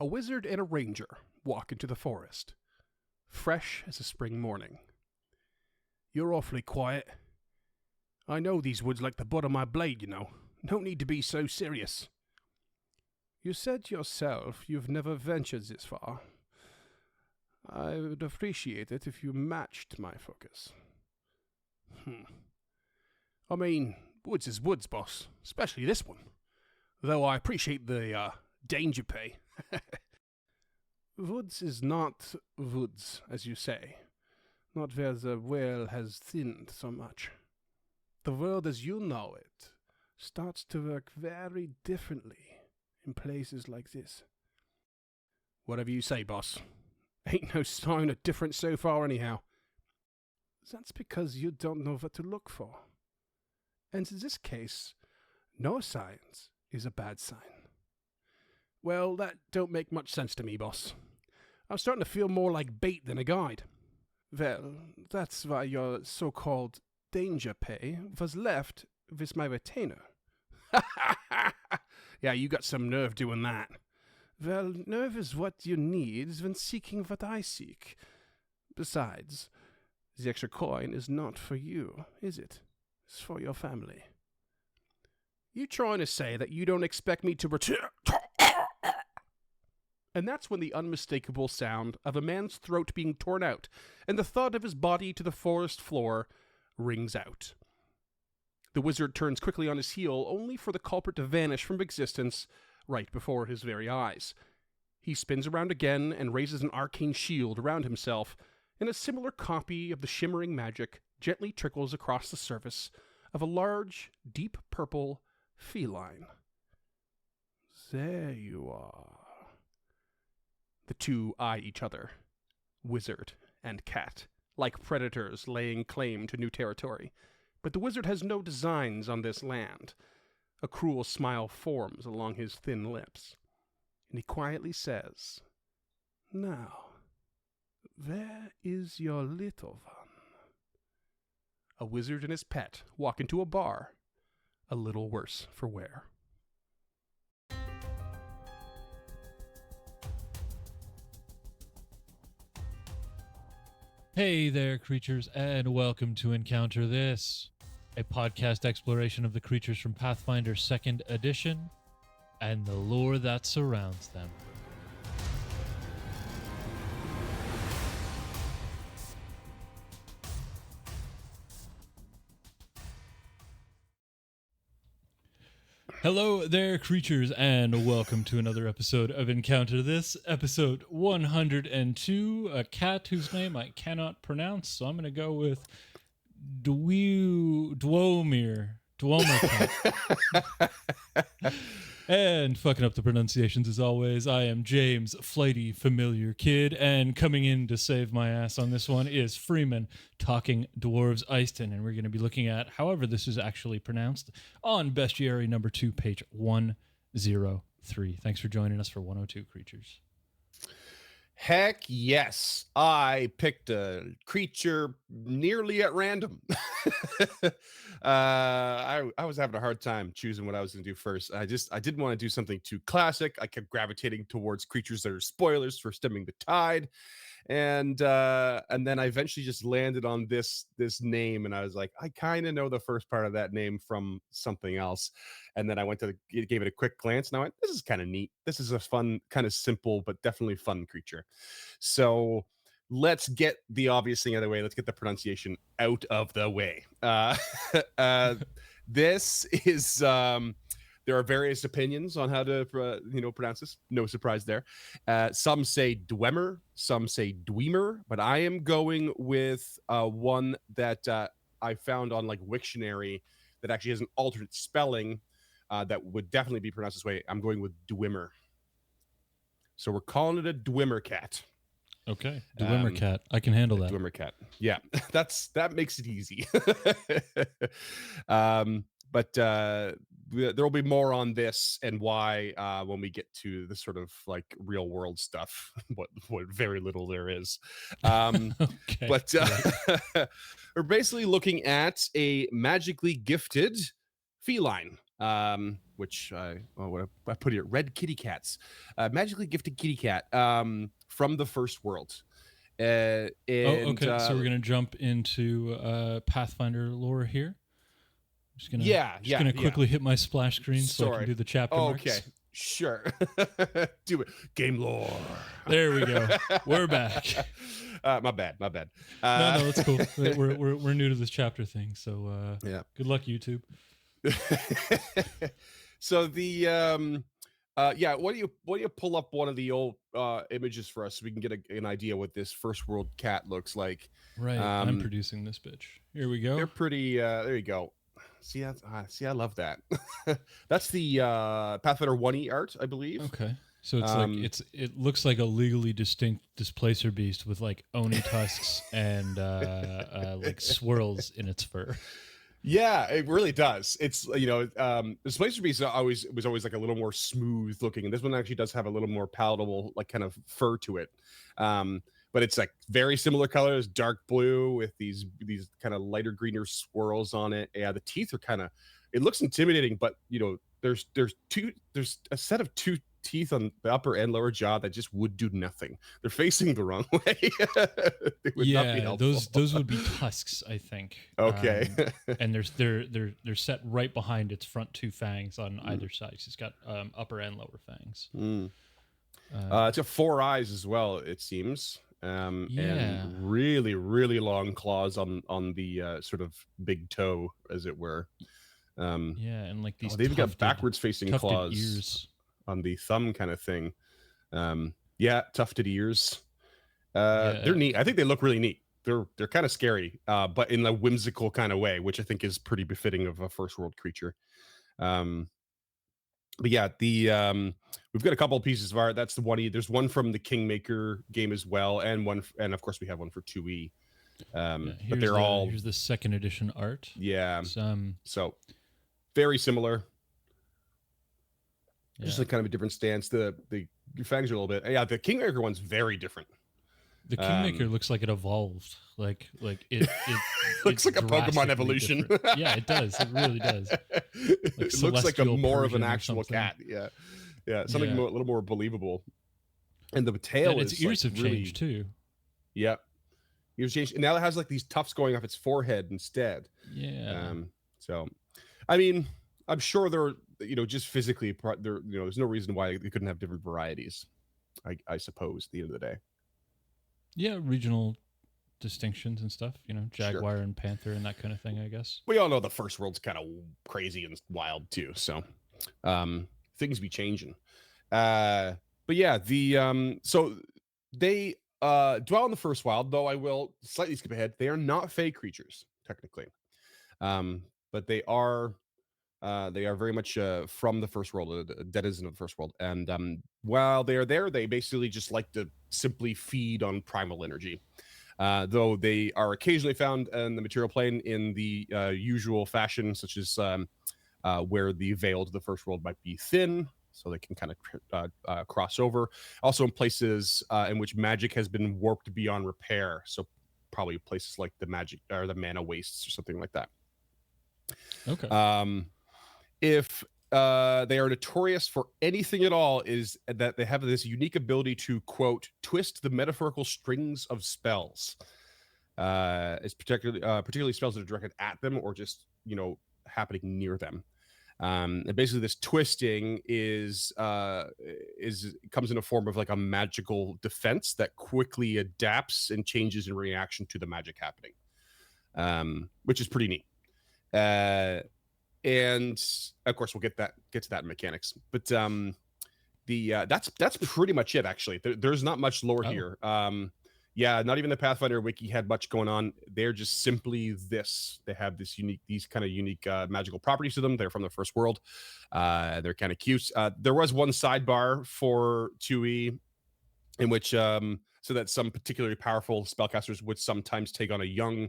A wizard and a ranger walk into the forest, fresh as a spring morning. "You're awfully quiet. I know these woods like the butt of my blade, you know. No need to be so serious." "You said yourself you've never ventured this far. I would appreciate it if you matched my focus." I mean, woods is woods, boss, especially this one. Though I appreciate the danger pay. Woods is not woods, as you say. Not where the well has thinned so much. The world as you know it starts to work very differently in places like this. Whatever you say, boss. Ain't no sign of difference so far anyhow. That's because you don't know what to look for. And in this case, no signs is a bad sign. Well, that don't make much sense to me, boss. I'm starting to feel more like bait than a guide. Well, that's why your so-called danger pay was left with my retainer. Yeah, you got some nerve doing that. Well, nerve is what you need when seeking what I seek. Besides, the extra coin is not for you, is it? It's for your family. You trying to say that you don't expect me to return? And that's when the unmistakable sound of a man's throat being torn out and the thud of his body to the forest floor rings out. The wizard turns quickly on his heel, only for the culprit to vanish from existence right before his very eyes. He spins around again and raises an arcane shield around himself, and a similar copy of the shimmering magic gently trickles across the surface of a large, deep purple feline. There you are. The two eye each other, wizard and cat, like predators laying claim to new territory. But the wizard has no designs on this land. A cruel smile forms along his thin lips, and he quietly says, "Now, where is your little one?" A wizard and his pet walk into a bar, a little worse for wear. Hey there, creatures, and welcome to Encounter This, a podcast exploration of the creatures from Pathfinder 2nd Edition and the lore that surrounds them. Hello there, creatures, and welcome to another episode of Encounter This, episode 102, a cat whose name I cannot pronounce, so I'm going to go with Dweomercat. And fucking up the pronunciations as always, I am James, flighty, familiar kid, and coming in to save my ass on this one is Freeman, talking dwarves Eiston, and we're going to be looking at however this is actually pronounced on Bestiary number 2, page 103. Thanks for joining us for 102 Creatures. Heck yes. I picked a creature nearly at random. I was having a hard time choosing what I was going to do first. I didn't want to do something too classic. I kept gravitating towards creatures that are spoilers for Stemming the Tide. And then I eventually just landed on this name, and I was like, I kind of know the first part of that name from something else. And then I gave it a quick glance, and I went, this is kind of neat. This is a fun, kind of simple, but definitely fun creature. So let's get the obvious thing out of the way. Let's get the pronunciation out of the way. This is there are various opinions on how to pronounce this. No surprise there. Some say Dwemer, some say Dwemer, but I am going with one that I found on like Wiktionary that actually has an alternate spelling that would definitely be pronounced this way. I'm going with Dwemer. So we're calling it a Dweomercat. Okay, Dweomercat. I can handle that. Dweomercat. Yeah, that makes it easy. But there will be more on this and why when we get to the sort of like real world stuff, what very little there is. Okay. But we're basically looking at a magically gifted feline. which what I put here, red kitty cats, magically gifted kitty cat from the first world. And, okay. So we're gonna jump into Pathfinder lore here. Just gonna quickly hit my splash screen so I can do the chapter marks. Okay, sure. Do it. Game lore. There we go. We're back. My bad. No, it's cool. We're new to this chapter thing, so yeah. Good luck, YouTube. So the why don't you pull up one of the old images for us so we can get an idea what this first world cat looks like. Right. I'm producing this bitch. Here we go. They're pretty there you go. See that? See, I love that. That's the Pathfinder 1E art, I believe. Okay. So it's it looks like a legally distinct displacer beast with like oni tusks and like swirls in its fur. Yeah, it really does. It's the Displacer Beast was always like a little more smooth looking, and this one actually does have a little more palatable like kind of fur to it. But it's like very similar colors, dark blue with these kind of lighter greener swirls on it. Yeah, the teeth are it looks intimidating, but there's a set of two teeth on the upper and lower jaw that just would do nothing. They're facing the wrong way. They would not be helpful. those would be tusks, I think. Okay. And they're set right behind its front two fangs on either side. It's got upper and lower fangs. It's got 4 eyes as well, it seems. And really, really long claws on the sort of big toe, as it were. And like these they've got backwards facing claws ears on the thumb kind of thing. Tufted ears. They're neat. I think they look really neat. They're kind of scary, but in a whimsical kind of way, which I think is pretty befitting of a first world creature. But yeah, we've got a couple of pieces of art. That's the 1E. There's one from the Kingmaker game as well, and of course we have one for 2E. But here's the second edition art. Yeah. So very similar. Yeah. Just like kind of a different stance. The fangs are a little bit. Yeah, the Kingmaker one's very different. The Kingmaker looks like it evolved. Like it looks like a Pokemon evolution. Yeah, it does. It really does. It looks like more of an actual cat. Yeah, something a little more believable. And the tail its ears have changed too. Yep. Ears changed. And now it has like these tufts going off its forehead instead. Yeah. So, I mean, I'm sure they're just physically there's no reason why they couldn't have different varieties. I suppose at the end of the day. Yeah, regional distinctions and stuff, Jaguar and Panther and that kind of thing, I guess. We all know the first world's kind of crazy and wild too, so things be changing. But yeah, so they dwell in the first wild, though I will slightly skip ahead. They are not fey creatures, technically. But they are very much from the first world, a denizen of the first world. And while they are there, they basically just like to simply feed on primal energy. Though they are occasionally found in the material plane in the usual fashion, such as where the veil to the first world might be thin, so they can kind of cross over. Also in places in which magic has been warped beyond repair, so probably places like the magic or the mana wastes or something like that. Okay. If they are notorious for anything at all, is that they have this unique ability to, quote, twist the metaphorical strings of spells. It's particularly spells that are directed at them or just, happening near them. And basically this twisting comes in a form of like a magical defense that quickly adapts and changes in reaction to the magic happening, which is pretty neat. And of course we'll get to that in mechanics, but that's pretty much it. Actually, there's not much lore here. Not even the Pathfinder wiki had much going on. They're just simply this. They have these kind of unique magical properties to them. They're from the first world. They're kind of cute. There was one sidebar for 2E in which so that some particularly powerful spellcasters would sometimes take on a young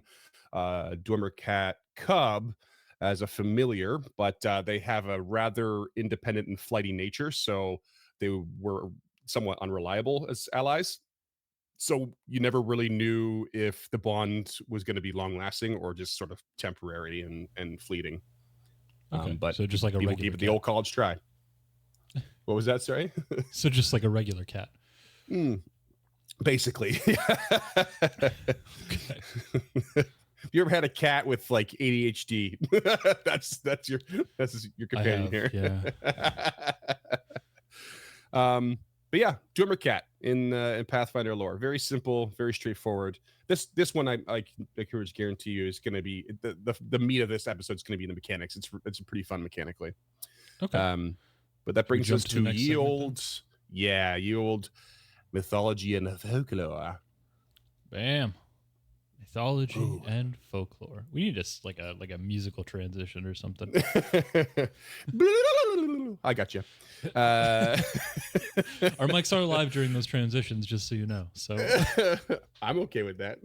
Dweomercat cub as a familiar, but they have a rather independent and flighty nature, so they were somewhat unreliable as allies. So you never really knew if the bond was going to be long-lasting or just sort of temporary and fleeting. Okay. But So just like a people regular gave it the cat. old college try. What was that? Sorry. So just like a regular cat. Basically. Okay. You ever had a cat with like ADHD? that's your companion have, here. yeah. But yeah, Dweomercat in Pathfinder lore, very simple, very straightforward. This one I can guarantee you is going to be the meat of this episode is going to be in the mechanics. It's pretty fun mechanically. Okay. But that brings jump us to the to next ye segment old, ye old mythology and folklore. Bam. Mythology Ooh. and folklore. We need like a musical transition or something. I got you. Our mics are live during those transitions, just so you know. So I'm okay with that.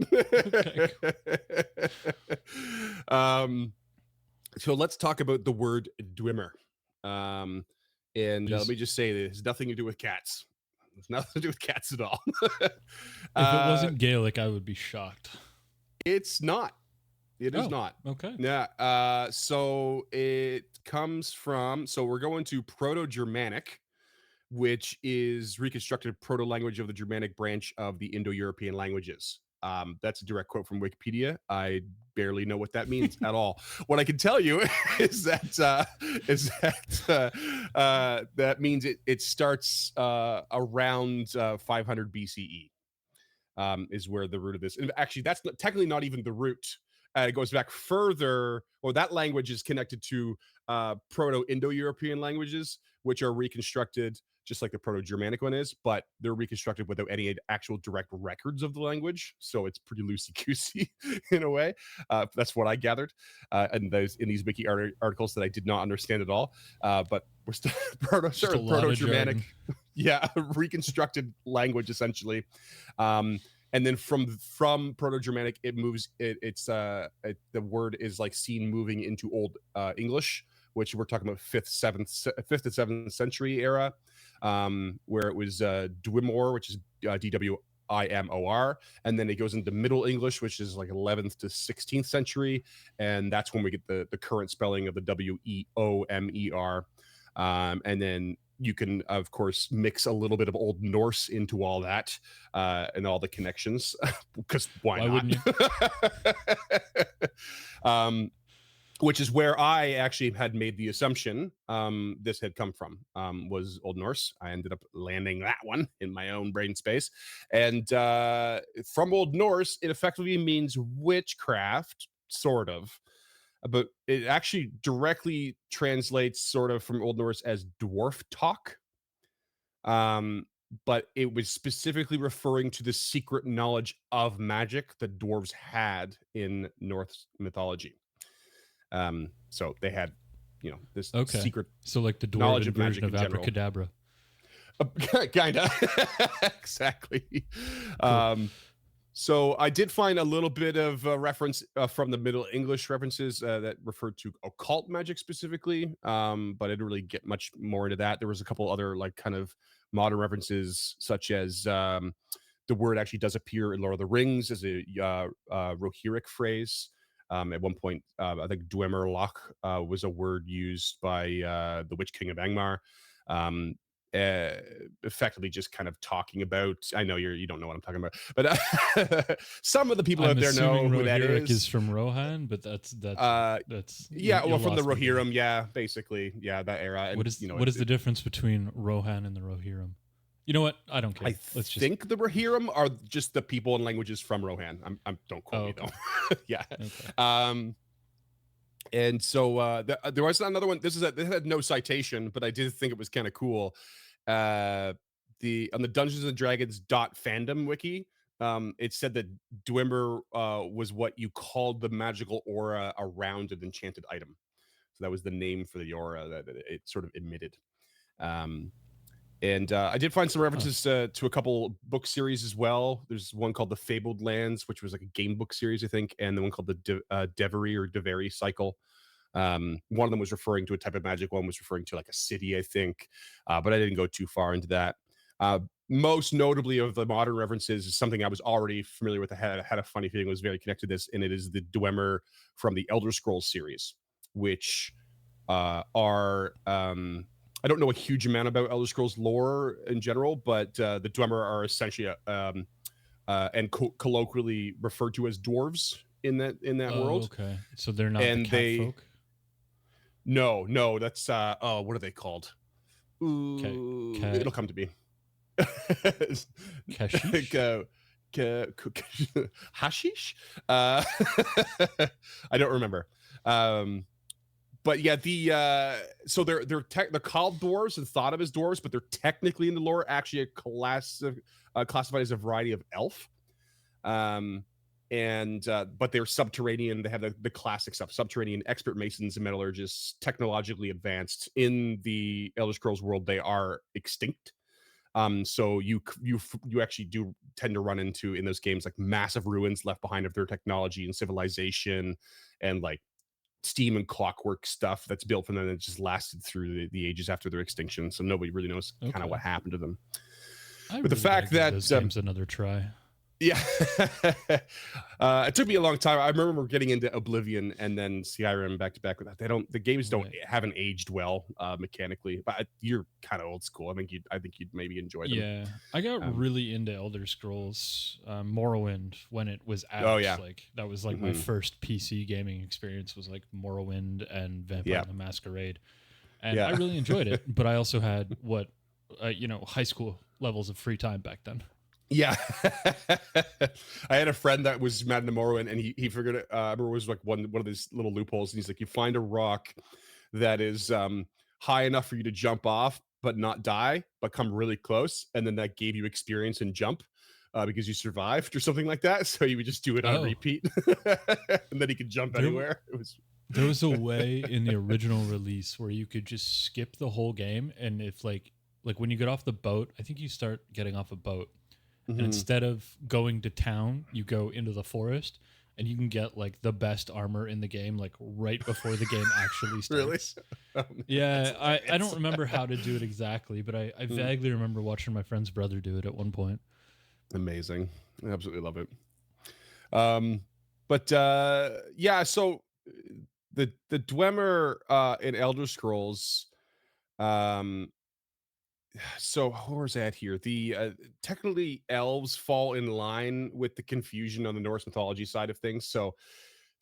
Okay. So let's talk about the word Dwemer. And let me just say that it has nothing to do with cats. It's nothing to do with cats at all. If it wasn't Gaelic, I would be shocked. It's not. It is not. Okay. Yeah. So it comes from. So we're going to Proto-Germanic, which is reconstructed proto-language of the Germanic branch of the Indo-European languages. That's a direct quote from Wikipedia. I barely know what that means at all. What I can tell you is that that means it starts around 500 BCE. Is where the root of this, and actually that's technically not even the root. It goes back further, or that language is connected to Proto-Indo-European languages, which are reconstructed just like the Proto-Germanic one is, but they're reconstructed without any actual direct records of the language. So it's pretty loosey-goosey in a way. That's what I gathered in these wiki articles that I did not understand at all. But we're still Proto-Germanic, yeah, reconstructed language essentially. And then from Proto-Germanic, it moves. The word is like seen moving into Old English, which we're talking about 5th to 7th century era, where it was Dwimor, which is Dwimor, and then it goes into Middle English, which is like 11th to 16th century, and that's when we get the current spelling of the Weomer, and then you can, of course, mix a little bit of Old Norse into all that and all the connections, because why not? Wouldn't you? Which is where I actually had made the assumption this had come from, was Old Norse. I ended up landing that one in my own brain space. And from Old Norse, it effectively means witchcraft, sort of. But it actually directly translates sort of from Old Norse as dwarf talk. But it was specifically referring to the secret knowledge of magic that dwarves had in Norse mythology. So they had, this secret. So like the dwarven version of abracadabra. Kinda. Exactly. Cool. So I did find a little bit of reference from the Middle English references that referred to occult magic specifically, but I didn't really get much more into that. There was a couple other like kind of modern references, such as the word actually does appear in Lord of the Rings as a Rohirric phrase. At one point, I think Dweomercat was a word used by the Witch King of Angmar. Effectively just kind of talking about, I know you don't know what I'm talking about, but some of the people out there know who that is from Rohan, but that's yeah, well, from the Rohirrim, yeah, basically, yeah, that era. And, what is the difference between Rohan and the Rohirrim? You know what? I don't care. I think the Rohirrim are just the people and languages from Rohan. Don't quote me though. Yeah. Okay. And so there was another one. This had no citation, but I did think it was kind of cool. On the Dungeons and Dragons .fandom wiki, it said that Dwemer was what you called the magical aura around an enchanted item. So that was the name for the aura that it sort of emitted. And I did find some references to a couple book series as well. There's one called The Fabled Lands, which was like a game book series, I think, and the one called the Devery cycle. One of them was referring to a type of magic. One was referring to like a city, I think, but I didn't go too far into that. Most notably of the modern references is something I was already familiar with. I had a funny feeling was very connected to this, and it is the Dwemer from the Elder Scrolls series, which are I don't know a huge amount about Elder Scrolls lore in general, but the Dwemer are essentially and colloquially referred to as dwarves in that world. Okay, so they're not And the cat folk. No, that's what are they called? Cat, It'll come to me. Kashish? Hashish? I don't remember. But yeah, so they're called dwarves and thought of as dwarves, but they're technically in the lore actually classified as a variety of elf. But they're subterranean. They have the classic stuff: subterranean, expert masons and metallurgists, technologically advanced. In the Elder Scrolls world, they are extinct. So you actually do tend to run into in those games like massive ruins left behind of their technology and civilization, and like steam and clockwork stuff that's built from them that just lasted through the ages after their extinction. So nobody really knows kind of what happened to them. But the fact that those games another try. Yeah. It took me a long time. I remember getting into Oblivion and then Skyrim back to back with that. The games haven't aged well mechanically, but you're kind of old school. I think you'd maybe enjoy them. Yeah. I got really into Elder Scrolls Morrowind when it was out. Oh yeah. Like that was like my first PC gaming experience was like Morrowind and Vampire the Masquerade. And I really enjoyed it, but I also had high school levels of free time back then. Yeah. I had a friend that was mad in Morrowind, and he figured it. I remember it was like one of these little loopholes, and he's like, you find a rock that is high enough for you to jump off but not die, but come really close, and then that gave you experience and jump because you survived or something like that. So you would just do it on repeat, and then he could jump anywhere. There was a way in the original release where you could just skip the whole game, and if like when you get off the boat, I think you start getting off a boat. And instead of going to town, you go into the forest, and you can get like the best armor in the game, like right before the game actually starts. Really? Yeah, I don't remember how to do it exactly, but I vaguely remember watching my friend's brother do it at one point. Amazing. I absolutely love it. So the Dwemer in Elder Scrolls, so where's that here? The technically elves fall in line with the confusion on the Norse mythology side of things. So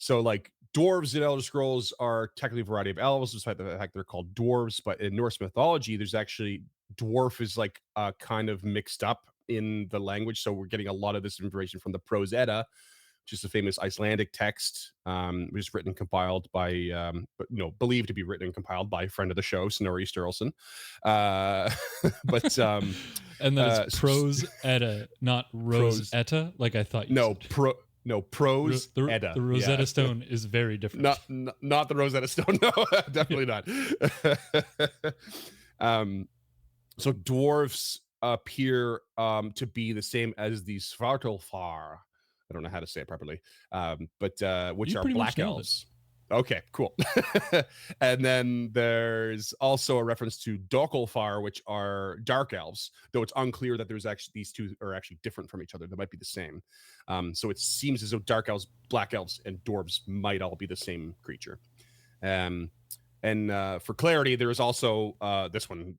like dwarves in Elder Scrolls are technically a variety of elves, despite the fact they're called dwarves. But in Norse mythology, there's actually dwarf is like kind of mixed up in the language. So we're getting a lot of this information from the Prose Edda, which is a famous Icelandic text, which is written and compiled by, believed to be written and compiled by a friend of the show, Snorri Sturluson. And that is Prose Edda, not Rose Etta, like I thought you said. Prose Edda. The Rosetta Stone is very different. Not the Rosetta Stone. No, definitely not. So dwarves appear to be the same as the Svartalfar. I don't know how to say it properly, which are black elves. Okay, cool. And then there's also a reference to Dokalfar, which are dark elves, though it's unclear that there's actually these two are actually different from each other. They might be the same. So it seems as though dark elves, black elves, and dwarves might all be the same creature. And for clarity, there is also this one,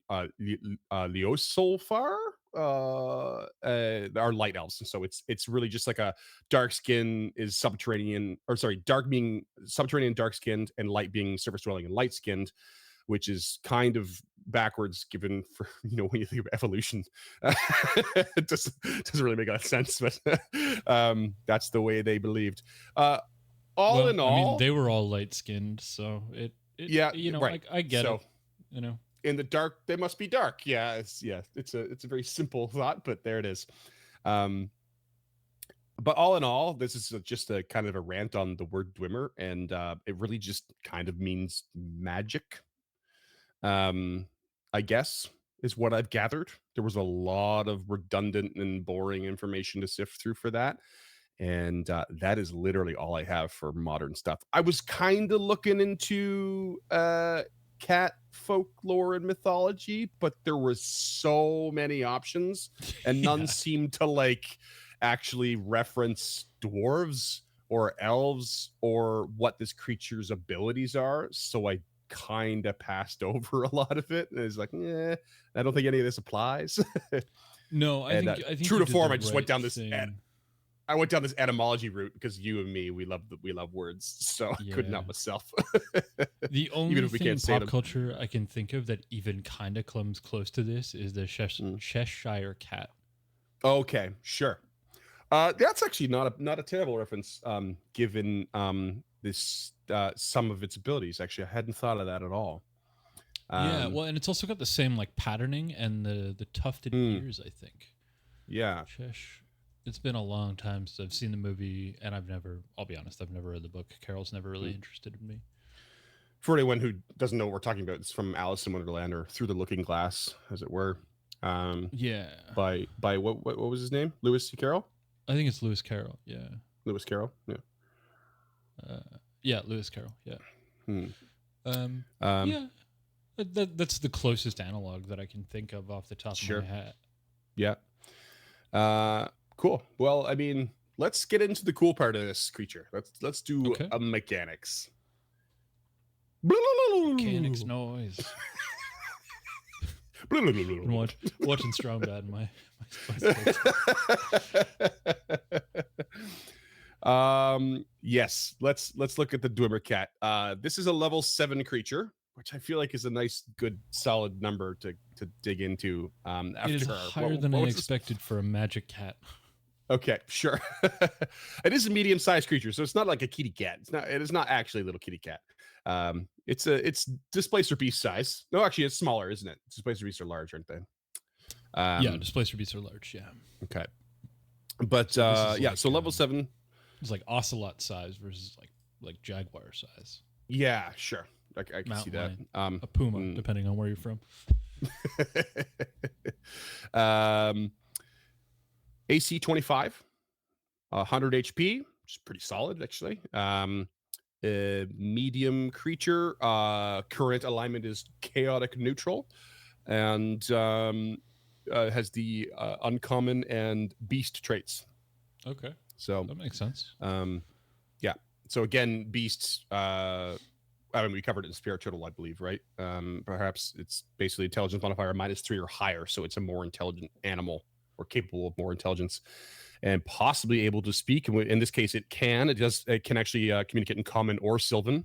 Leosolfar, are light elves. So it's really just like a dark skin is subterranean, dark being subterranean, dark skinned, and light being surface dwelling and light skinned, which is kind of backwards given for when you think of evolution. It doesn't really make a lot of sense, but that's the way they believed. All in all, I mean, they were all light skinned, so right. I get it. In the dark, they must be dark. Yeah, it's a very simple thought, but there it is. But all in all, this is just a kind of a rant on the word Dwemer, and it really just kind of means magic. I guess is what I've gathered. There was a lot of redundant and boring information to sift through for that. And that is literally all I have for modern stuff. I was kind of looking into cat folklore and mythology, but there were so many options, and none seemed to actually reference dwarves or elves or what this creature's abilities are. So I kind of passed over a lot of it, and it's like, I don't think any of this applies. No, I think true you to did form, the I just went right down this. thing. I went down this etymology route because you and me, we love words, so I couldn't help myself. The only even if we thing in can't say pop them. culture I can think of that even kind of comes close to this is the Cheshire cat. Okay, sure. That's actually not a terrible reference, given this some of its abilities. Actually, I hadn't thought of that at all. Yeah, well, and it's also got the same like patterning and the tufted ears, I think. Yeah. It's been a long time since I've seen the movie, and I'll be honest, I've never read the book. Carol's never really interested in me. For anyone who doesn't know what we're talking about, it's from Alice in Wonderland, or Through the Looking Glass, as it were. Yeah. By what was his name? Lewis Carroll? I think it's Lewis Carroll. Yeah. Lewis Carroll. Yeah. Yeah, Lewis Carroll. Yeah. Yeah. That's the closest analog that I can think of off the top of my head. Yeah. Cool. Well, I mean, let's get into the cool part of this creature. Let's do a mechanics. Mechanics noise. Watching Strong Bad in my yes, let's look at the Dweomercat. This is a level 7 creature, which I feel like is a nice, good, solid number to dig into. After it is higher than I expected for a magic cat. Okay, sure. It is a medium-sized creature, so it's not like a kitty cat. It is not actually a little kitty cat. It's Displacer Beast size. No, actually, it's smaller, isn't it? Displacer Beasts are large, aren't they? Yeah, Displacer Beasts are large. Yeah. Okay. But so level 7. It's like ocelot size versus like jaguar size. Yeah, sure. I can see that. A puma, depending on where you're from. AC 25, 100 HP, which is pretty solid, actually. Medium creature. Current alignment is chaotic neutral, and has the uncommon and beast traits. Okay, so that makes sense. Yeah. So again, beasts. I mean, we covered it in Spiritual, I believe, right? Perhaps it's basically intelligence modifier -3 or higher, so it's a more intelligent animal, or capable of more intelligence, and possibly able to speak. And in this case, it can. It can actually communicate in Common or Sylvan.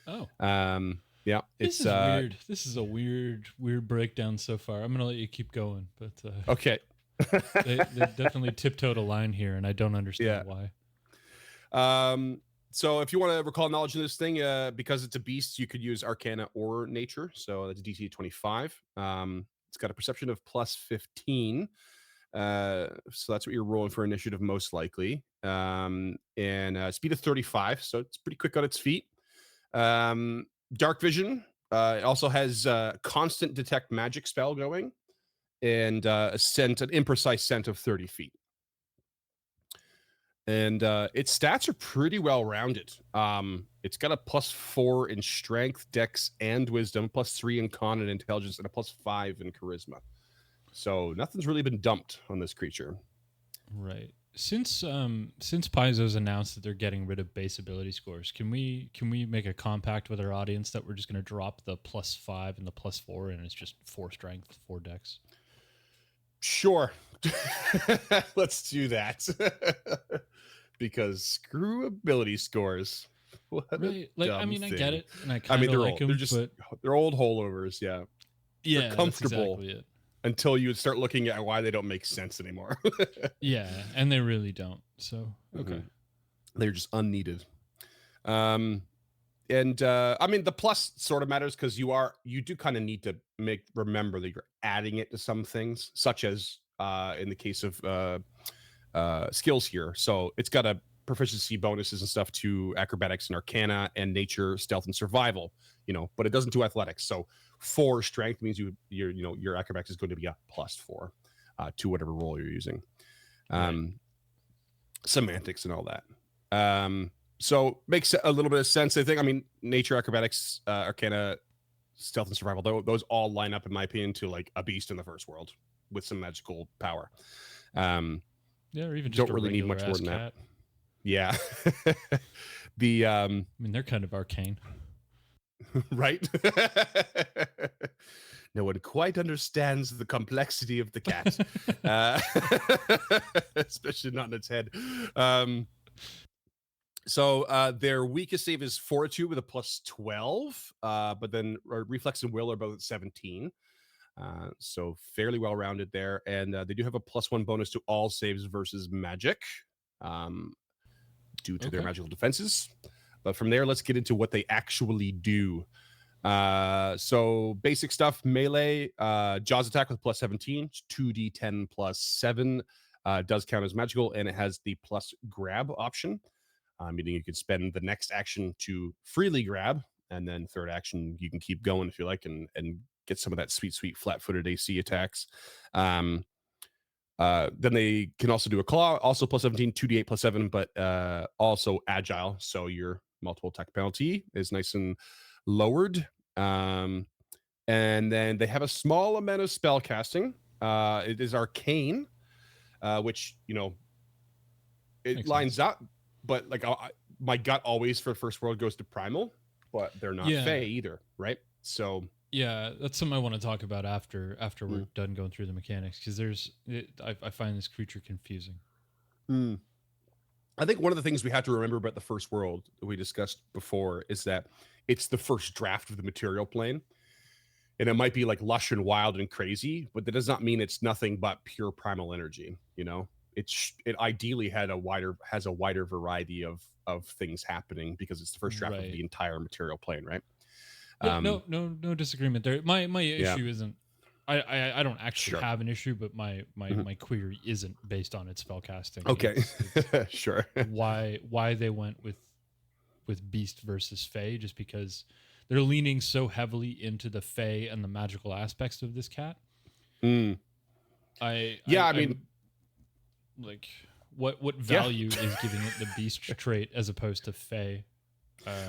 Oh. Yeah. This is weird. This is a weird breakdown so far. I'm gonna let you keep going, but okay. they definitely tiptoed a line here, and I don't understand why. So if you want to recall knowledge in this thing, because it's a beast, you could use Arcana or Nature. So that's DC 25. It's got a perception of +15. So that's what you're rolling for initiative, most likely. And speed of 35, so it's pretty quick on its feet. Dark vision. It also has constant detect magic spell going, and an imprecise scent of 30 feet. And its stats are pretty well rounded. It's got a +4 in strength, dex, and wisdom, +3 in con and intelligence, and a +5 in charisma. So nothing's really been dumped on this creature. Right. Since Paizo's announced that they're getting rid of base ability scores, can we make a compact with our audience that we're just going to drop the +5 and the +4, and it's just 4 strength, 4 dex? Sure. Let's do that. Because screw ability scores. Right. Like, I mean, thing. I get it, and I mean, they're like old. them, They're just they're old holdovers. Yeah. Yeah. They're comfortable. That's exactly it. Until you start looking at why they don't make sense anymore. Yeah, and they really don't. So okay, they're just unneeded. I mean, the plus sort of matters because you do kind of need to remember that you're adding it to some things, such as in the case of skills here. So it's got a proficiency bonuses and stuff to acrobatics and arcana and nature, stealth, and survival. But it doesn't do athletics. So 4 strength means your acrobatics is going to be a +4 to whatever roll you're using. Right. Semantics and all that. So makes a little bit of sense, I think. I mean, nature, acrobatics, arcana, stealth, and survival, those all line up, in my opinion, to like a beast in the first world with some magical power. Yeah, or even just don't really need much more than cat. That. Yeah. I mean, they're kind of arcane. right? No one quite understands the complexity of the cat, especially not in its head. So their weakest save is Fortitude with a +12, but then Reflex and Will are both at 17. So fairly well rounded there, and they do have a +1 bonus to all saves versus magic, due to their magical defenses. But from there, let's get into what they actually do. So basic stuff: melee, Jaws attack with +17, 2d10 +7, does count as magical, and it has the plus grab option, meaning you can spend the next action to freely grab, and then third action you can keep going if you like, and get some of that sweet flat-footed AC attacks. Then they can also do a claw, also +17, 2d8 +7, but also agile, so your multiple attack penalty is nice and lowered. And then they have a small amount of spell casting. It is arcane, which, you know, it Makes lines sense. up, but like my gut always for First World goes to primal, but they're not Fey either, right? So yeah, that's something I want to talk about after we're done going through the mechanics, because I find this creature confusing. I think one of the things we have to remember about the First World that we discussed before is that it's the first draft of the material plane, and it might be like lush and wild and crazy, but that does not mean it's nothing but pure primal energy. You know, it ideally has a wider variety of things happening because it's the first draft of the entire material plane, right? Yeah, no disagreement there. My issue isn't. I don't actually have an issue, but my query isn't based on its spell casting. Okay, it's sure. Why they went with Beast versus Fey, just because they're leaning so heavily into the Fey and the magical aspects of this cat. I mean, like, what value is giving it the Beast trait as opposed to Fey?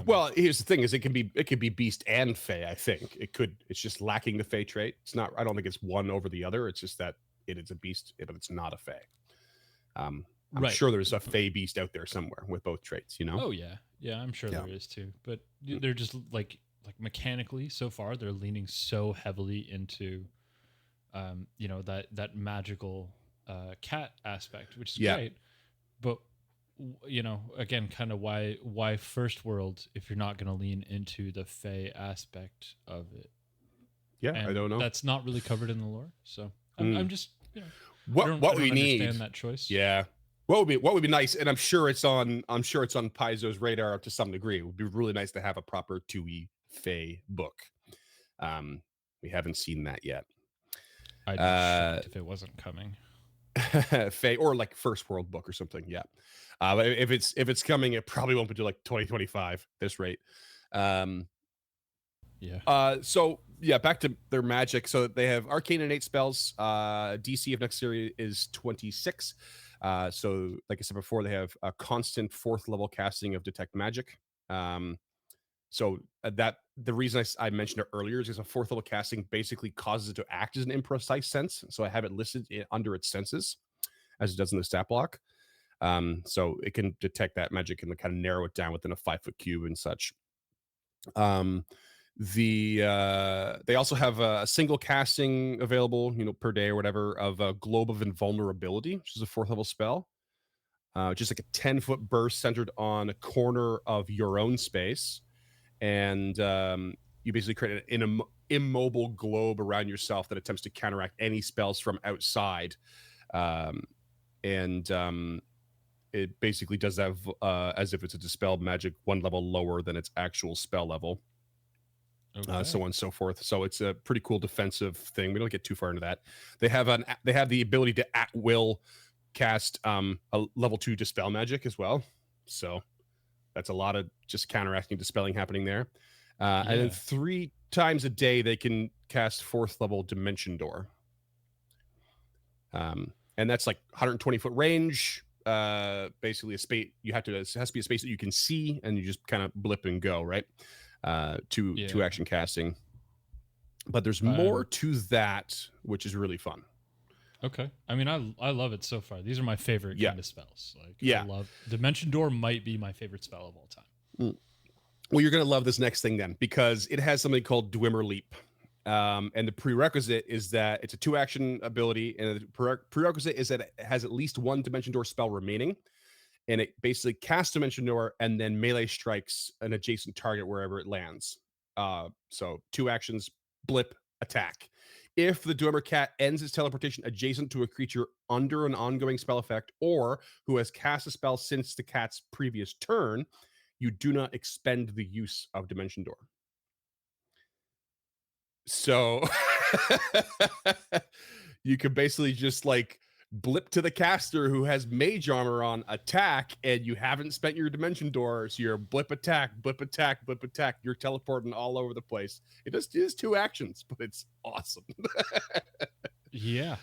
Well, here's the thing: is it can be Beast and Fey. I think it's just lacking the Fey trait. It's not. I don't think it's one over the other. It's just that it is a Beast, but it's not a Fey. I'm sure there's a Fey Beast out there somewhere with both traits. You know? Oh yeah, I'm sure there is too. But they're just like mechanically so far they're leaning so heavily into, that magical cat aspect, which is great, but. You know, again, kind of why First World if you're not going to lean into the Fey aspect of it. Yeah, and I don't know. That's not really covered in the lore, so I'm just what we need. Understand that choice. Yeah, what would be nice, and I'm sure it's on Paizo's radar to some degree. It would be really nice to have a proper 2e Fey book. We haven't seen that yet. I'd be shocked if it wasn't coming. Fey or like First World book or something. Yeah. If it's coming, it probably won't be till like 2025 this rate. So back to their magic. So they have arcane innate spells. DC of necessary is 26. So like I said before, they have a constant 4th level casting of detect magic. So that the reason I mentioned it earlier is because a 4th level casting basically causes it to act as an imprecise sense. So I have it listed under its senses as it does in the stat block. So it can detect that magic and kind of narrow it down within a 5-foot cube and such. They also have a single casting available, per day or whatever, of a Globe of Invulnerability, which is a 4th level spell. Just like a 10-foot burst centered on a corner of your own space. And you basically create an immobile globe around yourself that attempts to counteract any spells from outside. It basically does that as if it's a dispelled magic 1 level lower than its actual spell level. So on and so forth. So it's a pretty cool defensive thing. We don't get too far into that. They have the ability to at will cast a level 2 dispel magic as well. So that's a lot of just counteracting dispelling happening there. And then 3 times a day they can cast 4th level Dimension Door. And that's like 120-foot range. Basically a space it has to be a space that you can see, and you just kind of blip and go, right? Two action casting. But there's more to that, which is really fun. Okay. I mean, I love it so far. These are my favorite kind of spells. I love Dimension Door might be my favorite spell of all time. Well, you're going to love this next thing then, because it has something called Dwemer Leap. And the prerequisite is that it's a 2-action ability, and the prerequisite is that it has at least one Dimension Door spell remaining, and it basically casts Dimension Door and then melee strikes an adjacent target wherever it lands. So 2 actions, blip, attack. If the Dweomercat ends its teleportation adjacent to a creature under an ongoing spell effect, or who has cast a spell since the cat's previous turn, you do not expend the use of Dimension Door. So you could basically just like blip to the caster who has mage armor on, attack, and you haven't spent your Dimension Door, so you're blip attack, blip attack, blip attack. You're teleporting all over the place. It is 2 actions, but it's awesome. Yeah.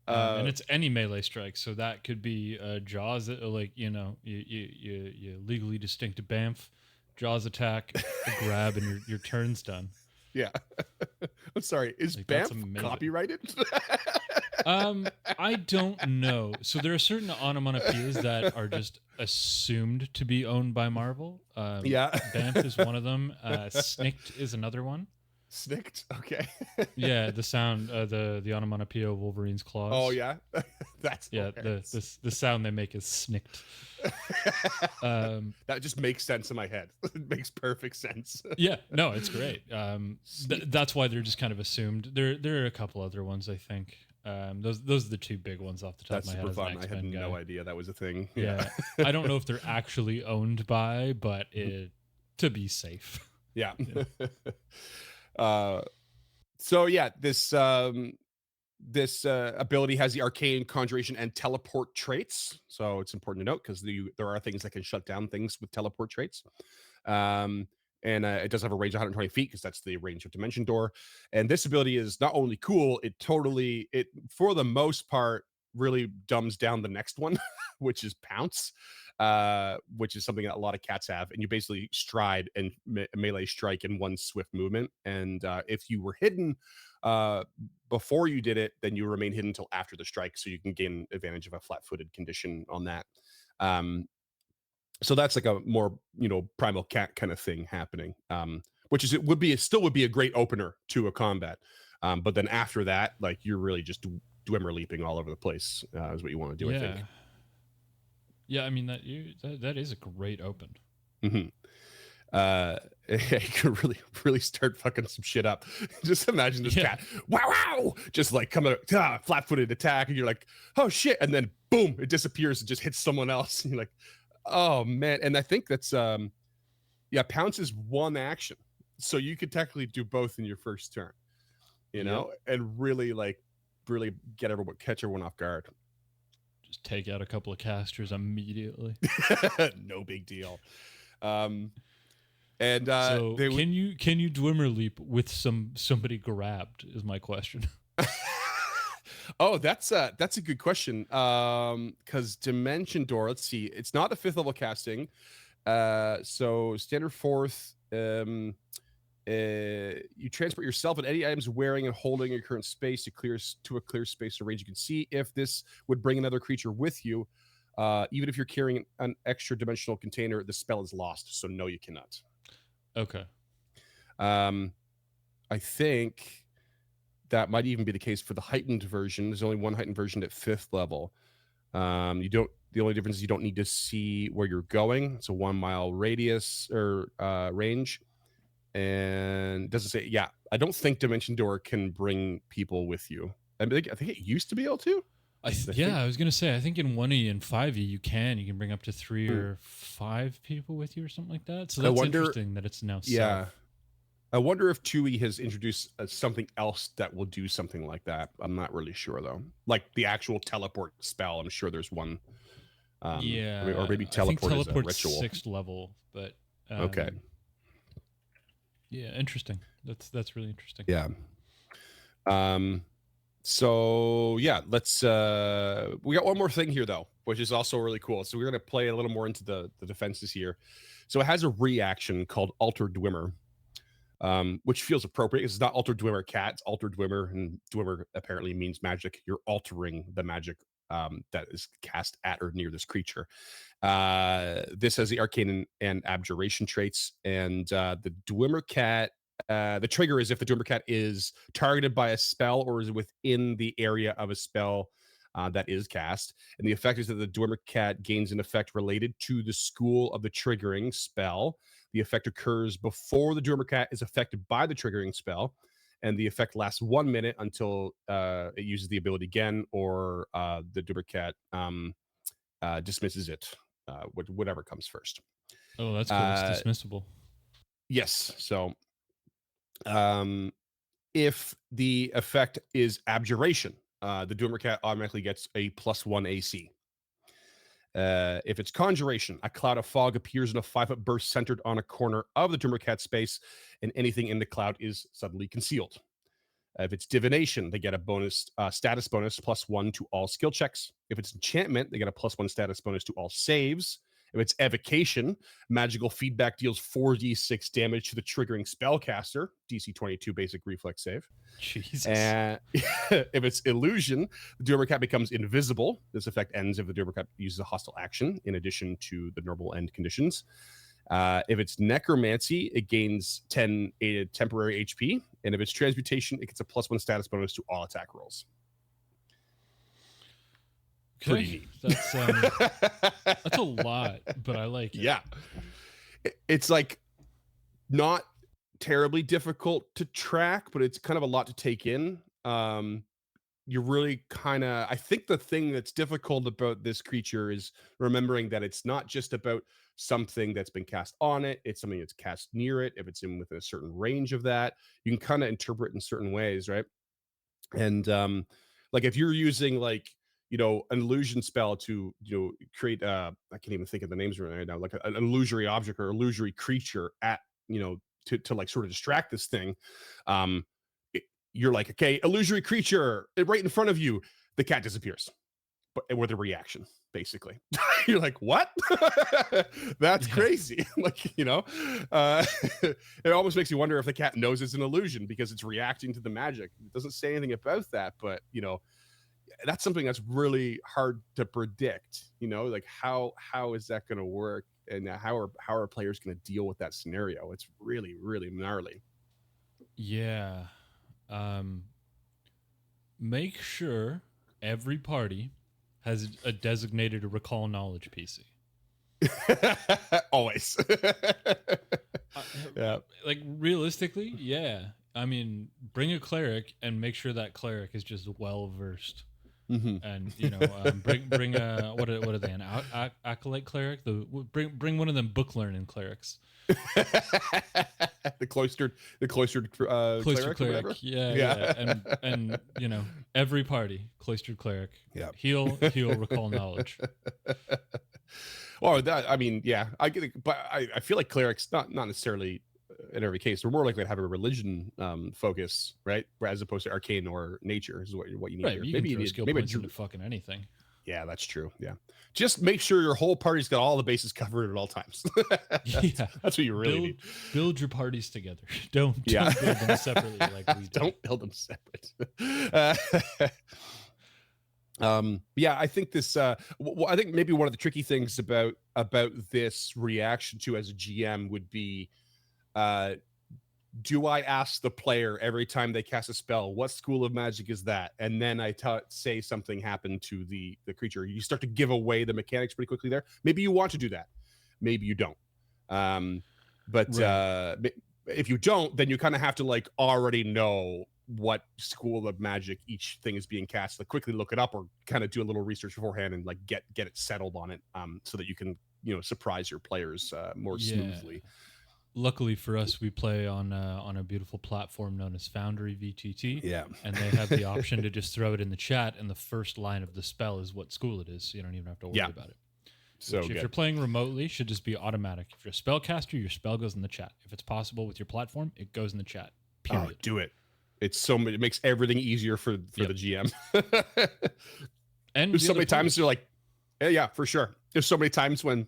And it's any melee strike, so that could be Jaws, like, you legally distinct Bamf, Jaws attack, a grab, and your turn's done. Yeah. I'm sorry. Is like, Bamf copyrighted? I don't know. So there are certain onomatopoeias that are just assumed to be owned by Marvel. Yeah. Bamf is one of them. Snicked is another one. Snicked? Okay. Yeah, the sound, the onomatopoeia of Wolverine's claws. Oh, yeah? That's the sound they make is snicked. That just makes sense in my head. It makes perfect sense. Yeah, no, it's great. That's why they're just kind of assumed. There are a couple other ones, I think. Those are the 2 big ones off the top of my head. That's super fun. I had no idea that was a thing. Yeah. I don't know if they're actually owned by, but to be safe. Yeah. So yeah, this ability has the arcane, conjuration, and teleport traits. So it's important to note because there are things that can shut down things with teleport traits. And it does have a range of 120 feet because that's the range of Dimension Door. And this ability is not only cool, it for the most part really dumbs down the next one, which is Pounce, which is something that a lot of cats have. And you basically stride and melee strike in one swift movement. And if you were hidden before you did it, then you remain hidden until after the strike, so you can gain advantage of a flat-footed condition on that. So that's like a more primal cat kind of thing happening, which is it would be a great opener to a combat. But then after that, like you're really just Dwemer leaping all over the place is what you want to do. Yeah. I think. Yeah, I mean that is a great open. Mm-hmm. You can really start fucking some shit up. Just imagine this cat, wow, just like coming flat-footed attack, and you're like, oh shit, and then boom, it disappears and just hits someone else, and you're like, oh man. And I think that's Pounce is 1 action, so you could technically do both in your first turn, and really catch everyone off guard. Just take out a couple of casters immediately. No big deal. And so can you Dwemer leap with somebody grabbed is my question. Oh, that's a good question. Because Dimension Door, let's see, it's not a 5th level casting. So standard 4th, you transport yourself and any items wearing and holding your current space to a clear space or range you can see. If this would bring another creature with you, even if you're carrying an extra dimensional container, the spell is lost. So no, you cannot. Okay. I think that might even be the case for the heightened version. There's only one heightened version at 5th level. The only difference is you don't need to see where you're going. It's a 1 mile radius or range. And it doesn't say, I don't think Dimension Door can bring people with you. I think it used to be able to. I was going to say, I think in 1E and 5E you can bring up to 3 or 5 people with you or something like that. So that's interesting that it's now self. I wonder if 2E has introduced something else that will do something like that. I'm not really sure though. Like the actual teleport spell, I'm sure there's one. Or maybe teleport is a ritual. 6th level, but okay. Yeah, interesting. That's really interesting. Yeah. So yeah, let's we got one more thing here though, which is also really cool. So we're gonna play a little more into the defenses here. So it has a reaction called Alter Dwemer, which feels appropriate. It's not Alter Dweomercat, it's Alter Dwemer, and Dwemer apparently means magic. You're altering the magic that is cast at or near this creature. This has the arcane and abjuration traits, and the Dweomercat. The trigger is if the Dweomercat is targeted by a spell or is within the area of a spell that is cast. And the effect is that the Dweomercat gains an effect related to the school of the triggering spell. The effect occurs before the Dweomercat is affected by the triggering spell, and the effect lasts 1 minute until it uses the ability again, or the Dweomercat dismisses it, whatever comes first. Oh, that's cool. It's dismissible. Yes. So if the effect is abjuration, the Dweomercat automatically gets a +1 AC. If it's conjuration, a cloud of fog appears in a 5-foot burst centered on a corner of the Dweomercat space, and anything in the cloud is suddenly concealed. If it's divination, they get a bonus status bonus +1 to all skill checks. If it's enchantment, they get a +1 status bonus to all saves. If it's evocation, magical feedback deals 4d6 damage to the triggering spellcaster, DC 22 basic reflex save. Jesus. And if it's illusion, the Dweomercat becomes invisible. This effect ends if the Dweomercat uses a hostile action in addition to the normal end conditions. If it's necromancy, it gains 10 temporary HP. And if it's transmutation, it gets a +1 status bonus to all attack rolls. Okay. That's a lot, but I like it. Yeah. It's like not terribly difficult to track, but it's kind of a lot to take in. You're really I think the thing that's difficult about this creature is remembering that it's not just about something that's been cast on it, it's something that's cast near it. If it's in within a certain range of that, you can kind of interpret in certain ways, right? And like if you're using like, you know, an illusion spell to, you know, create I can't even think of the names right now, like an illusory object or illusory creature at, you know, to like sort of distract this thing. You're like, okay, illusory creature right in front of you, the cat disappears, but with a reaction, basically. You're like, what? That's crazy. Like, you know, it almost makes you wonder if the cat knows it's an illusion because it's reacting to the magic. It doesn't say anything about that, but you know, that's something that's really hard to predict. You know, like how is that going to work, and how are players going to deal with that scenario? It's really, really gnarly. Yeah. Make sure every party has a designated recall knowledge PC. Always. Yeah. Like realistically, yeah. I mean, bring a cleric and make sure that cleric is just well versed. Mm-hmm. And you know, bring a what are they, an acolyte cleric? Bring one of them book learning clerics. the cloistered cleric. Yeah. And you know, every party cloistered cleric. Yeah. Heal recall knowledge. Well, that, I mean, yeah, I get it, but I feel like clerics not necessarily in every case, they're more likely to have a religion focus, right? As opposed to arcane or nature is what you need. Right, you maybe you need skill points into fucking anything. Yeah, that's true. Yeah, just make sure your whole party's got all the bases covered at all times. That's what you really need. Build your parties together. Don't build them separately like we do. Don't build them separate. Yeah, I think this. I think maybe one of the tricky things about this reaction to as a GM would be, do I ask the player every time they cast a spell, what school of magic is that? And then I say something happened to the creature. You start to give away the mechanics pretty quickly there. Maybe you want to do that. Maybe you don't. If you don't, then you kind of have to like already know what school of magic each thing is being cast. Like quickly look it up or kind of do a little research beforehand and like get it settled on it, so that you can, you know, surprise your players more smoothly. Luckily for us, we play on a beautiful platform known as Foundry VTT. Yeah. And they have the option to just throw it in the chat, and the first line of the spell is what school it is, so you don't even have to worry about it. So if you're playing remotely, should just be automatic. If you're a spellcaster, your spell goes in the chat. If it's possible with your platform, it goes in the chat. Period. Oh, do it. It's it makes everything easier for the GM. And there's so many times you're like, yeah, for sure. There's so many times when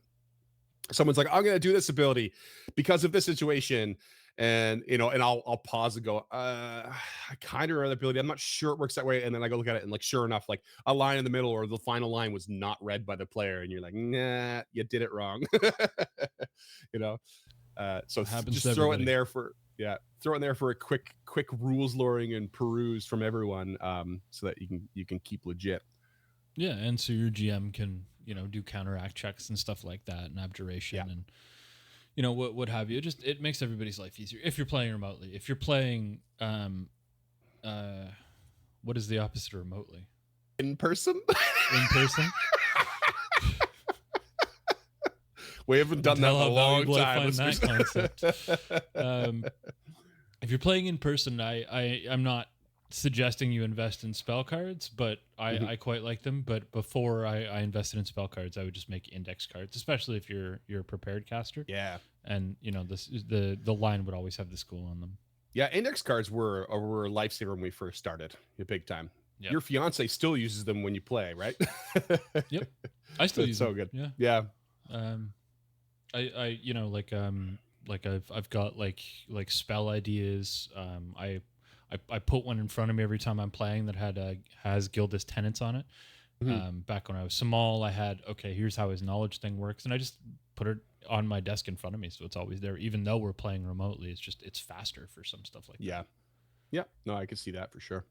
someone's like, I'm going to do this ability because of this situation. and and I'll pause and go, I kind of remember the ability. I'm not sure it works that way. And then I go look at it, and like sure enough, like a line in the middle or the final line was not read by the player, and you're like, nah, you did it wrong. you know, so just throw it in there for throw it in there for a quick rules luring and peruse from everyone, so that you can keep legit. Yeah, and so your GM can do counteract checks and stuff like that, and abjuration and what have you. It makes everybody's life easier if you're playing remotely. If you're playing what is the opposite of remotely? In person. In person. We haven't done that in a long time. That concept. If you're playing in person, I'm not suggesting you invest in spell cards, but I quite like them. But before I invested in spell cards, I would just make index cards, especially if you're a prepared caster. Yeah, and the line would always have the school on them. Yeah, index cards were a lifesaver when we first started, big time. Yep. Your fiance still uses them when you play, right? Yep, I still use them. So good. Yeah. I've got like spell ideas. I put one in front of me every time I'm playing that has Gilda's tenets on it. Back when I was small, I had, here's how his knowledge thing works, and I just put it on my desk in front of me, so it's always there. Even though we're playing remotely, it's faster for some stuff like that. Yeah. No, I could see that for sure.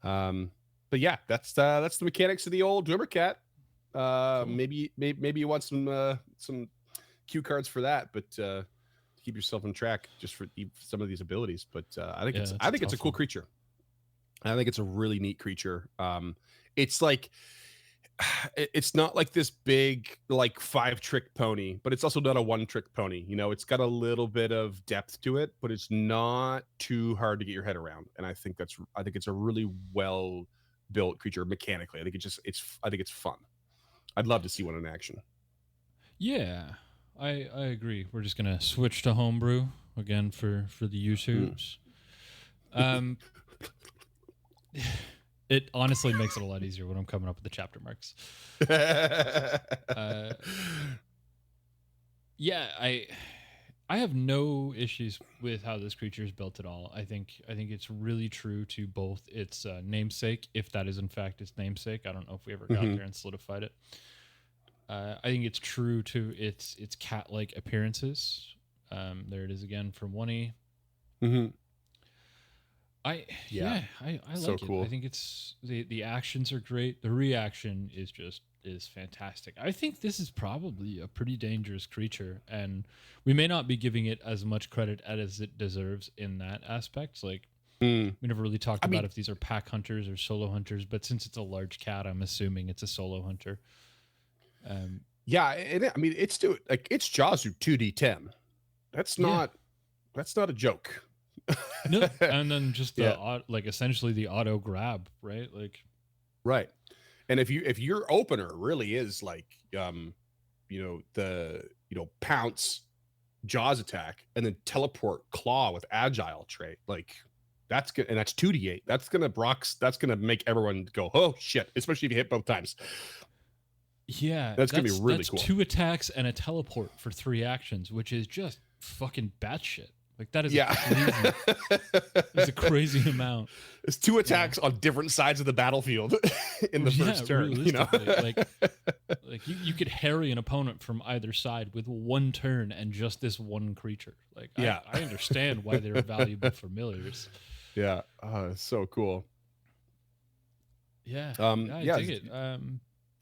But yeah, that's the mechanics of the old Dweomercat. Cool. Maybe you want some cue cards for that, but keep yourself on track just for some of these abilities. But I think it's a cool creature. I think it's a really neat creature. It's like, it's not like this big like 5-trick pony, but it's also not a 1-trick pony. It's got a little bit of depth to it, but it's not too hard to get your head around. And I think it's a really well built creature mechanically. I think it's fun. I'd love to see one in action. Yeah, I agree. We're just gonna switch to Homebrew again for the YouTubes. It honestly makes it a lot easier when I'm coming up with the chapter marks. I have no issues with how this creature is built at all. I think it's really true to both its namesake, if that is in fact its namesake. I don't know if we ever got there and solidified it. I think it's true to its cat-like appearances. There it is again from 1E. I so like cool. it. I think it's the actions are great. The reaction is fantastic. I think this is probably a pretty dangerous creature, and we may not be giving it as much credit as it deserves in that aspect. Like we never really talked about if these are pack hunters or solo hunters, but since it's a large cat, I'm assuming it's a solo hunter. It's Jazu 2d10. That's not a joke. No, and then just essentially the auto grab, right? Right. And if your opener really is like pounce, jaws attack, and then teleport claw with agile trait, like that's good, and that's 2d8. That's gonna make everyone go, oh shit, especially if you hit both times. Yeah, that's gonna be really cool. 2 attacks and a teleport for 3 actions, which is just fucking batshit. Like that is it's a crazy amount. It's 2 attacks on different sides of the battlefield in the first turn. Like you could harry an opponent from either side with 1 turn and just this 1 creature. Like I understand why they're valuable familiars. Yeah, it's so cool. Yeah, I dig it.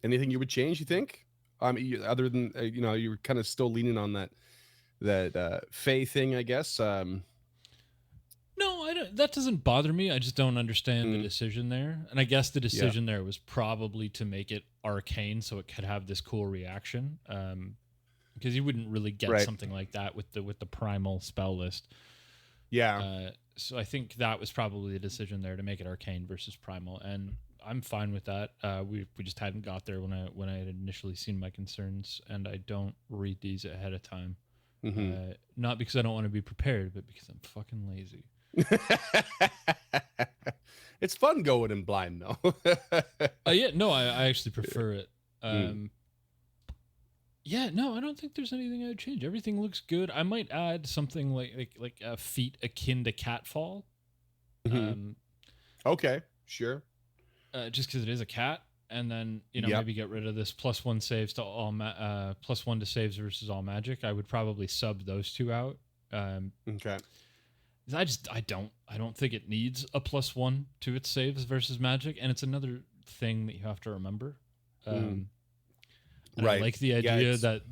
Anything you would change? You think? Other than you were kind of still leaning on that Fae thing, I guess. No, I don't. That doesn't bother me. I just don't understand the decision there. And I guess the decision there was probably to make it arcane so it could have this cool reaction. Because you wouldn't really get something like that with the primal spell list. Yeah. So I think that was probably the decision there to make it arcane versus primal, and I'm fine with that. We just hadn't got there when I had initially seen my concerns, and I don't read these ahead of time. Not because I don't want to be prepared, but because I'm fucking lazy. It's fun going in blind though. I actually prefer it. Yeah, no, I don't think there's anything I'd change. Everything looks good. I might add something like a feat akin to catfall, Mhm. Okay, sure. just because it is a cat, and then Yep. maybe get rid of this +1 saves to all +1 to saves versus all magic. I would probably sub those two out. Um, Okay. 'Cause I don't think it needs a +1 to its saves versus magic, and it's another thing that you have to remember. Mhm. Um, and I Right. like the Yeah, idea it's that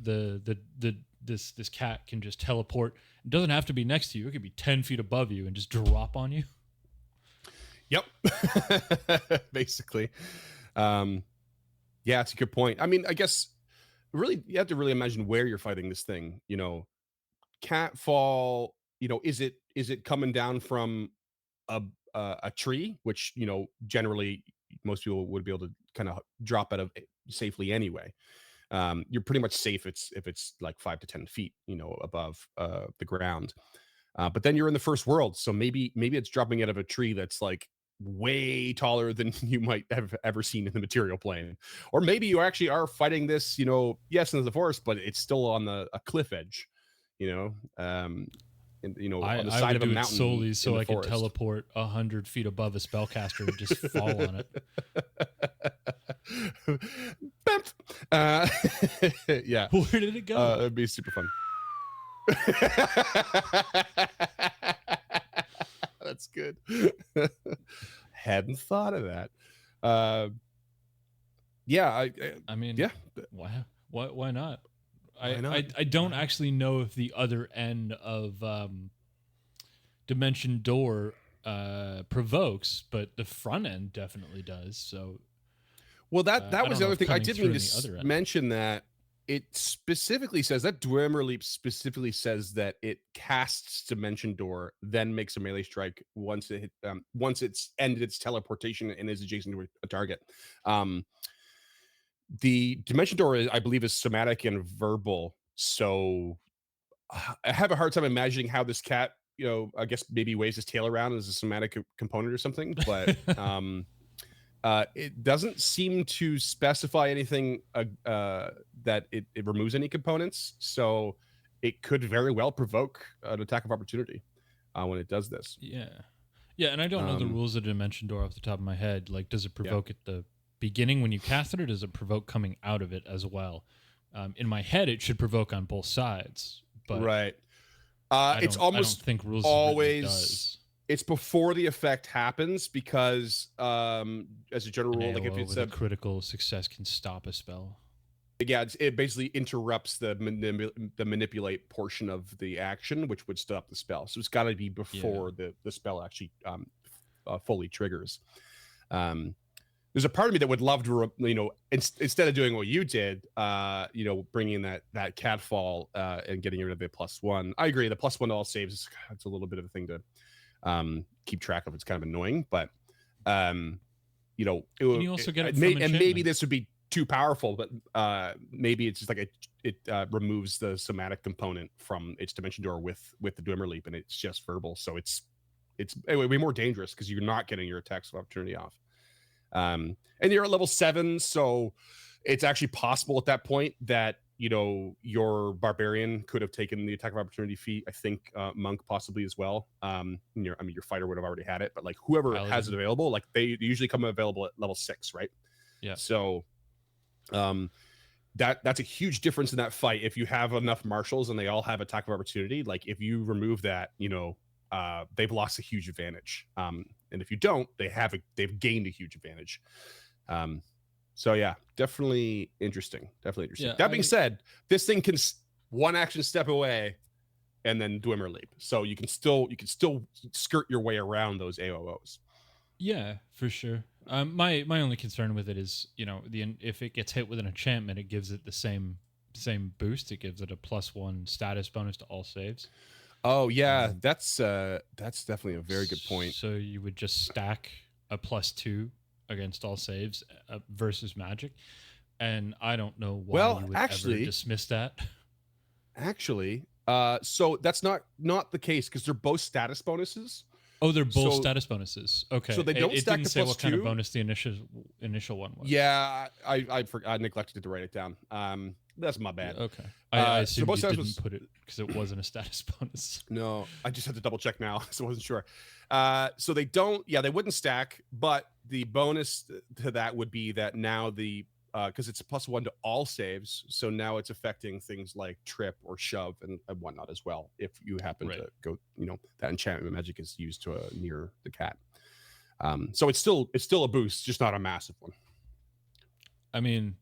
this cat can just teleport. It doesn't have to be next to you. It could be 10 feet above you and just drop on you. yep. Basically. Um yeah, it's a good point. I mean, I guess really you have to really imagine where you're fighting this thing, Catfall, is it coming down from a a tree, which generally most people would be able to kind of drop out of safely anyway. You're pretty much safe if it's like 5 to 10 feet, above the ground. But then you're in the first world, so maybe it's dropping out of a tree that's like way taller than you might have ever seen in the material plane, or maybe you actually are fighting this, yes, in the forest, but it's still on a cliff edge, you know, um, on the I side would of a do it mountain solely in so the I could forest. teleport 100 feet above a spellcaster and just fall on it. Bamf. uh, yeah, Where did it go? it'd be super fun. That's good. Hadn't thought of that. Uh, yeah, I mean, yeah. why not? Why not? I don't actually know if the other end of Dimension Door provokes, but the front end definitely does. So Well, that I was don't the know other if thing. I coming did through mean to in the other end. mention that it specifically says that Dwemer Leap specifically says that it casts Dimension Door, then makes a melee strike once it's ended its teleportation and is adjacent to a target. The Dimension Door, I believe, is somatic and verbal. So I have a hard time imagining how this cat, I guess maybe waves his tail around as a somatic component or something, but it doesn't seem to specify anything that it removes any components. So it could very well provoke an attack of opportunity when it does this. Yeah. Yeah, and I don't know the Um, rules of Dimension Door off the top of my head. Like, does it yeah. provoke at the beginning when you cast it, or does it provoke coming out of it as well? In my head, it should provoke on both sides, but Right. It's I don't almost think rules has written it always does. it's before the effect happens because as a general An rule, like if AOO it's with a critical success can stop a spell. it basically interrupts the manipulate portion of the action, which would stop the spell. So it's got to be before the spell actually fully triggers. There's a part of me that would love to, instead of doing what you did, bringing that catfall and getting rid of the +1. I agree. The +1 to all saves it's a little bit of a thing to keep track of. It's kind of annoying, but And you also get it from and maybe enchantments. this would be too powerful, but maybe it's just like it removes the somatic component from its Dimension Door with the Dwemer Leap, and it's just verbal, so it's way more dangerous because you're not getting your attacks of opportunity off. And you're at level 7, so it's actually possible at that point that your barbarian could have taken the attack of opportunity feat. I think monk possibly as well. Your fighter would have already had it, but like whoever Paladin. has it available, like they usually come available at level 6, right? Yeah. So that's a huge difference in that fight. If you have enough marshals and they all have attack of opportunity, like if you remove that, they've lost a huge advantage. And if you don't, they've gained a huge advantage. So yeah, definitely interesting. Yeah, That being said, this thing can one action step away and then Dwemer Leap. So you can still skirt your way around those AOOs. Yeah, for sure. My only concern with it is, if it gets hit with an enchantment, it gives it the same boost. It gives it a +1 status bonus to all saves. Oh yeah, that's definitely a very good point. So you would just stack a +2 against all saves versus magic, and I don't know why you would ever dismiss that. Actually, so that's not the case because they're both status bonuses. Oh, they're both So- status bonuses. Okay. so they don't it stack didn't to say plus what kind of 2. bonus the initial one was. Yeah, I neglected to write it down. That's my bad. Okay. I so assumed both you status didn't was- put it because it wasn't a status bonus. No, I just had to double check now, so I wasn't sure. So they don't, they wouldn't stack, but the bonus to that would be that now because it's a +1 to all saves, so now it's affecting things like trip or shove and whatnot as well. If you happen to go, that enchantment magic is used to near the cat. So it's still a boost, just not a massive one. I mean,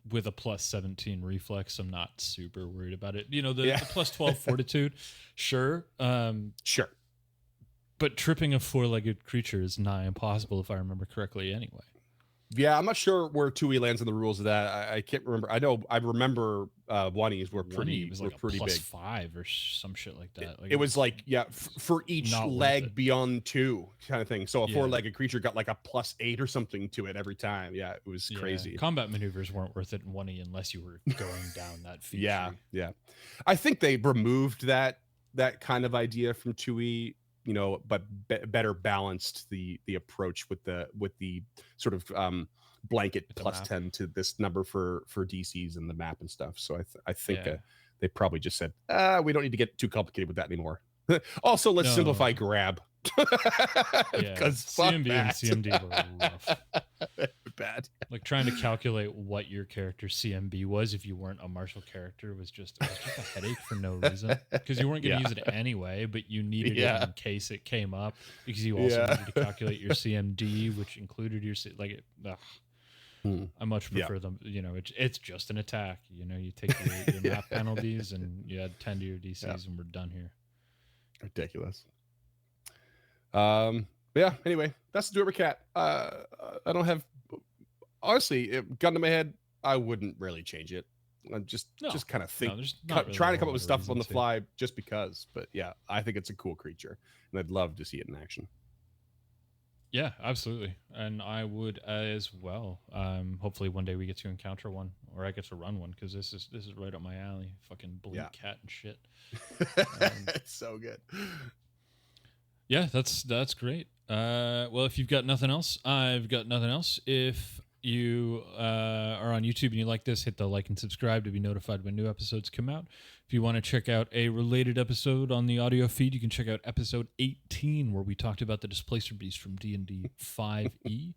with a +17 reflex, I'm not super worried about it. The +12 fortitude, sure. Sure. But tripping a 4-legged creature is nigh impossible if I remember correctly anyway. Yeah, I'm not sure where 2E lands in the rules of that. I can't remember. I remember ones were pretty was like pretty a big. +5 or some shit like that. It was like for each not worth leg it. beyond 2 kind of thing. So a Yeah. 4-legged creature got like a +8 or something to it every time. Yeah, it was crazy. Combat maneuvers weren't worth it in 1E unless you were going down that feature. Yeah. I think they removed that kind of idea from 2E. But better balanced the approach with the sort of blanket With the +10 to this number for DCs and the map and stuff. So I think Yeah. they probably just said, we don't need to get too complicated with that anymore. Also, let's No. simplify grab. Yeah, Because CMB and CMD were rough. bad. Like trying to calculate what your character's CMB was if you weren't a martial character was just a headache for no reason, because you weren't going to use it anyway, but you needed it in case it came up, because you also needed to calculate your CMD, which included your I much prefer them. It's just an attack. You take your map penalties and you add 10 to your DCs and we're done here. Ridiculous. But yeah, anyway, that's the Dweomercat. I don't have, honestly, gun to my head, I wouldn't really change it. I'm just kind of trying to come up with stuff on the fly just because. But yeah, I think it's a cool creature and I'd love to see it in action. Yeah, absolutely. And I would as well. Hopefully one day we get to encounter one, or I get to run one, because this is right up my alley. Fucking blue cat and shit. It's so good. Yeah, that's great. Well, if you've got nothing else, I've got nothing else. If you are on YouTube and you like this, hit the like and subscribe to be notified when new episodes come out. If you want to check out a related episode on the audio feed, you can check out episode 18, where we talked about the Displacer Beast from D&D 5e.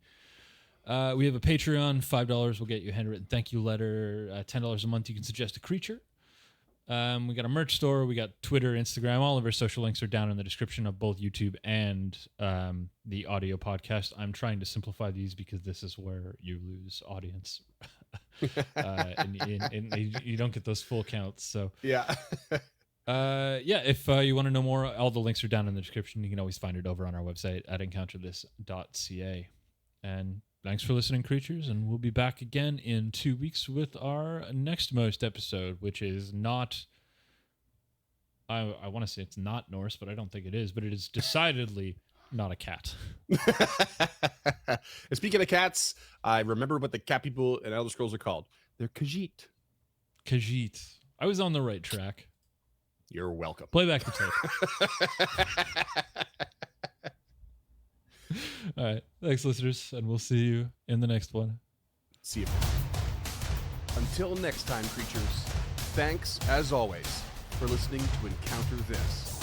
We have a Patreon. $5 will get you a handwritten thank you letter. $10 a month, you can suggest a creature. We got a merch store. We got Twitter, Instagram. All of our social links are down in the description of both YouTube and the audio podcast. I'm trying to simplify these because this is where you lose audience. And you don't get those full counts. So yeah. If you want to know more, all the links are down in the description. You can always find it over on our website at encounterthis.ca. And thanks for listening, creatures, and we'll be back again in 2 weeks with our next most episode, which is not, I want to say it's not Norse, but I don't think it is, but it is decidedly not a cat. And speaking of cats, I remember what the cat people in Elder Scrolls are called. They're Khajiit. Khajiit. I was on the right track. You're welcome. Play back the tape. All right. Thanks, listeners, and we'll see you in the next one. See you. Until next time, creatures, thanks, as always, for listening to Encounter This.